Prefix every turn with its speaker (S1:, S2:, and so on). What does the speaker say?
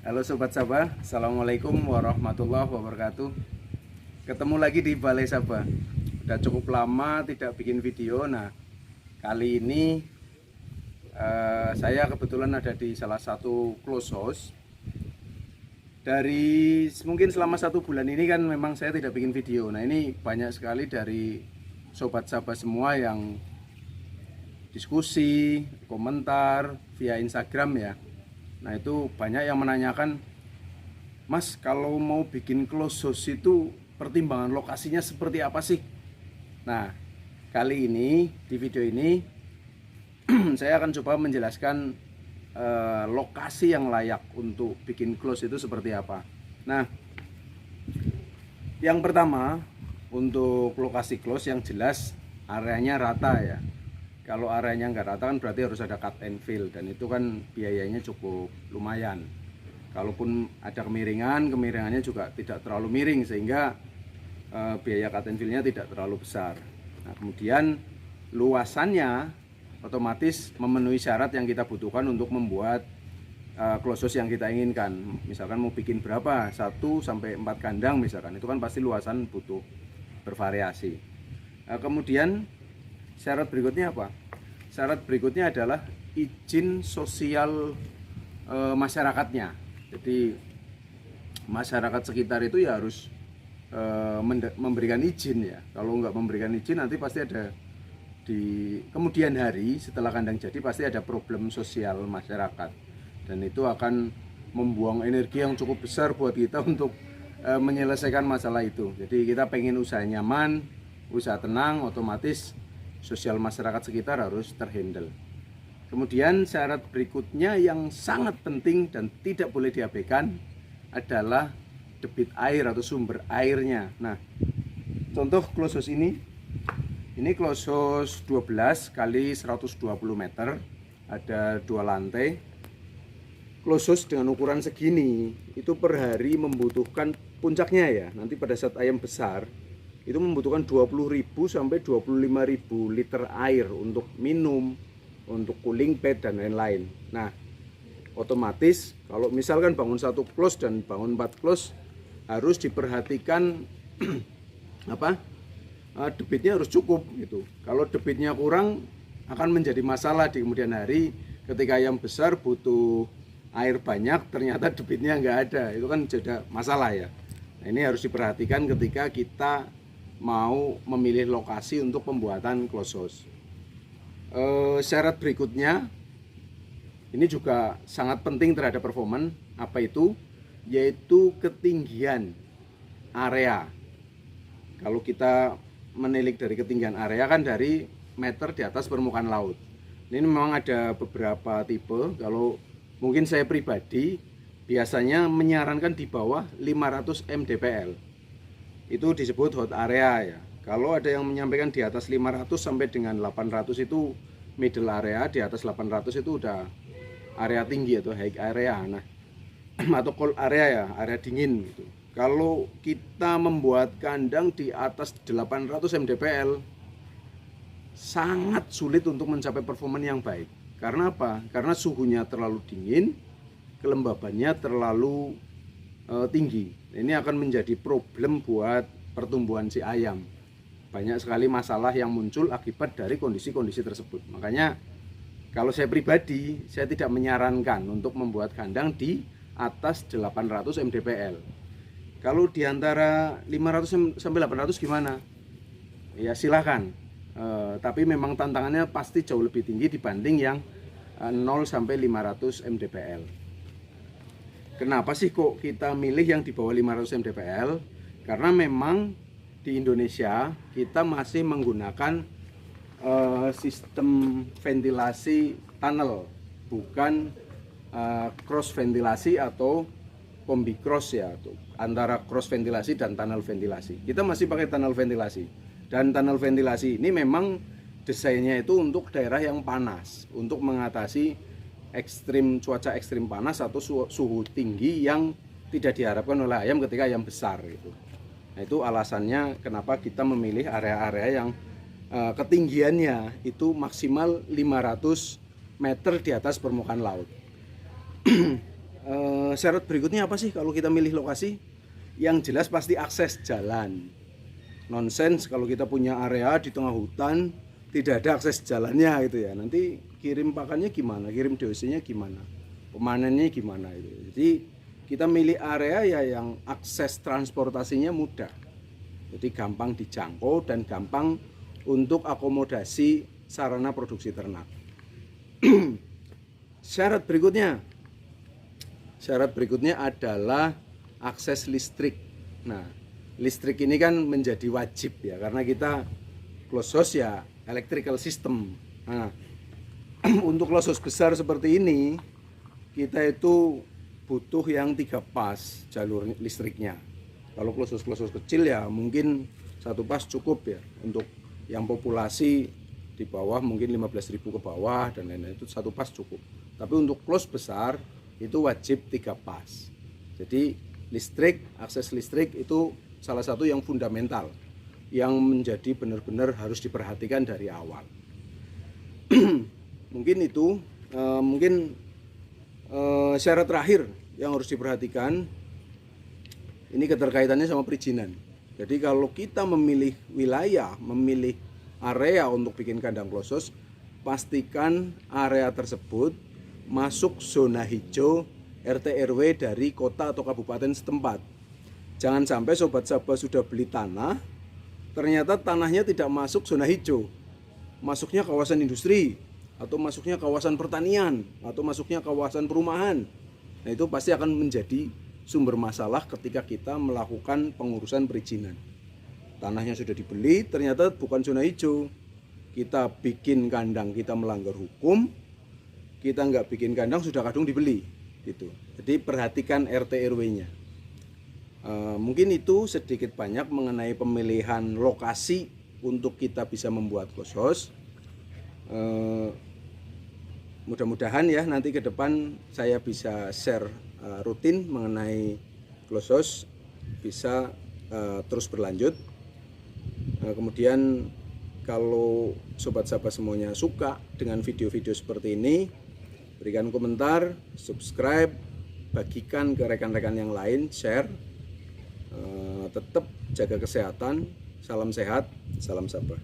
S1: Halo Sobat Sabah, Assalamualaikum warahmatullahi wabarakatuh. Ketemu lagi di Balai Sabah. Udah cukup lama tidak bikin video. Nah, kali ini saya kebetulan ada di salah satu close house. Dari mungkin selama 1 bulan ini kan memang saya tidak bikin video. Nah, ini banyak sekali dari Sobat Sabah semua yang diskusi, komentar via Instagram ya. Nah, itu banyak yang menanyakan, Mas, kalau mau bikin close house itu pertimbangan lokasinya seperti apa sih? Nah, kali ini di video ini saya akan coba menjelaskan lokasi yang layak untuk bikin close itu seperti apa. Nah, yang pertama, untuk lokasi close yang jelas areanya rata ya. Kalau areanya nggak rata kan berarti harus ada cut and fill, dan itu kan biayanya cukup lumayan. Kalaupun ada kemiringannya juga tidak terlalu miring, sehingga biaya cut and fill-nya tidak terlalu besar. Nah, kemudian luasannya otomatis memenuhi syarat yang kita butuhkan untuk membuat close house yang kita inginkan. Misalkan mau bikin berapa, 1 sampai 4 kandang misalkan, itu kan pasti luasan butuh bervariasi. Kemudian syarat berikutnya apa? Syarat berikutnya adalah izin sosial masyarakatnya. Jadi masyarakat sekitar itu ya harus memberikan izin ya. Kalau nggak memberikan izin nanti pasti ada di kemudian hari setelah kandang jadi pasti ada problem sosial masyarakat, dan itu akan membuang energi yang cukup besar buat kita untuk menyelesaikan masalah itu. Jadi kita pengen usaha nyaman, usaha tenang, otomatis sosial masyarakat sekitar harus terhandle. Kemudian syarat berikutnya yang sangat penting dan tidak boleh diabaikan adalah debit air atau sumber airnya. Nah, contoh close house ini close house 12 kali 120 meter, ada 2 lantai. Close house dengan ukuran segini itu per hari membutuhkan, puncaknya ya, nanti pada saat ayam besar itu membutuhkan 20.000 sampai 25.000 liter air untuk minum, untuk cooling pad dan lain-lain. Nah, otomatis kalau misalkan bangun 1 close dan bangun 4 close harus diperhatikan debitnya harus cukup gitu. Kalau debitnya kurang akan menjadi masalah di kemudian hari ketika ayam besar butuh air banyak, ternyata debitnya nggak ada, itu kan jadi masalah ya. Nah, ini harus diperhatikan ketika kita mau memilih lokasi untuk pembuatan close house. Syarat berikutnya ini juga sangat penting terhadap performa. Apa itu? Yaitu ketinggian area. Kalau kita menilik dari ketinggian area kan dari meter di atas permukaan laut. Ini memang ada beberapa tipe. Kalau mungkin saya pribadi biasanya menyarankan di bawah 500 mdpl. Itu disebut hot area ya. Kalau ada yang menyampaikan di atas 500 sampai dengan 800 itu middle area, di atas 800 itu udah area tinggi atau high area. Nah, atau cold area ya, area dingin gitu. Kalau kita membuat kandang di atas 800 mdpl sangat sulit untuk mencapai performa yang baik. Karena apa? Karena suhunya terlalu dingin, kelembabannya terlalu tinggi. Ini akan menjadi problem buat pertumbuhan si ayam. Banyak sekali masalah yang muncul akibat dari kondisi-kondisi tersebut. Makanya kalau saya pribadi, saya tidak menyarankan untuk membuat kandang di atas 800 mdpl. Kalau di antara 500 sampai 800 gimana? Ya silahkan. Tapi memang tantangannya pasti jauh lebih tinggi dibanding yang 0 sampai 500 mdpl. Kenapa sih kok kita milih yang di bawah 500 mdpl? Karena memang di Indonesia kita masih menggunakan sistem ventilasi tunnel, bukan cross ventilasi atau kombi cross ya, antara cross ventilasi dan tunnel ventilasi. Kita masih pakai tunnel ventilasi, dan tunnel ventilasi ini memang desainnya itu untuk daerah yang panas, untuk mengatasi cuaca ekstrim panas atau suhu tinggi yang tidak diharapkan oleh ayam ketika ayam besar gitu. Nah, itu alasannya kenapa kita memilih area-area yang ketinggiannya itu maksimal 500 meter di atas permukaan laut. Syarat berikutnya apa sih kalau kita milih lokasi? Yang jelas pasti akses jalan. Nonsens kalau kita punya area di tengah hutan tidak ada akses jalannya gitu ya. Nanti kirim pakannya gimana? Kirim DOC-nya gimana? Pemanennya gimana itu. Jadi kita milih area ya yang akses transportasinya mudah. Jadi gampang dijangkau dan gampang untuk akomodasi sarana produksi ternak. Syarat berikutnya adalah akses listrik. Nah, listrik ini kan menjadi wajib ya, karena kita close house ya electrical system. Nah, untuk close house besar seperti ini, kita itu butuh yang 3 pas jalur listriknya. Kalau close house kecil ya mungkin 1 pas cukup ya, untuk yang populasi di bawah mungkin 15.000 ke bawah dan lain-lain, itu 1 pas cukup. Tapi untuk close besar itu wajib 3 pas. Jadi listrik, akses listrik itu salah satu yang fundamental, yang menjadi benar-benar harus diperhatikan dari awal. Mungkin itu, syarat terakhir yang harus diperhatikan, ini keterkaitannya sama perizinan. Jadi kalau kita memilih wilayah, memilih area untuk bikin kandang close house, pastikan area tersebut masuk zona hijau RT RW dari kota atau kabupaten setempat. Jangan sampai sobat Sabah sudah beli tanah, ternyata tanahnya tidak masuk zona hijau, masuknya kawasan industri, atau masuknya kawasan pertanian, atau masuknya kawasan perumahan. Nah, itu pasti akan menjadi sumber masalah ketika kita melakukan pengurusan perizinan. Tanahnya sudah dibeli, ternyata bukan zona hijau. Kita bikin kandang, kita melanggar hukum. Kita nggak bikin kandang, sudah kadung dibeli gitu. Jadi perhatikan RT RW-nya. Mungkin itu sedikit banyak mengenai pemilihan lokasi untuk kita bisa membuat close house. Mudah-mudahan ya nanti ke depan saya bisa share rutin mengenai close house, bisa terus berlanjut. Kemudian kalau sobat Sabah semuanya suka dengan video-video seperti ini, berikan komentar, subscribe, bagikan ke rekan-rekan yang lain, share. Tetap jaga kesehatan, salam sehat, salam Sabah.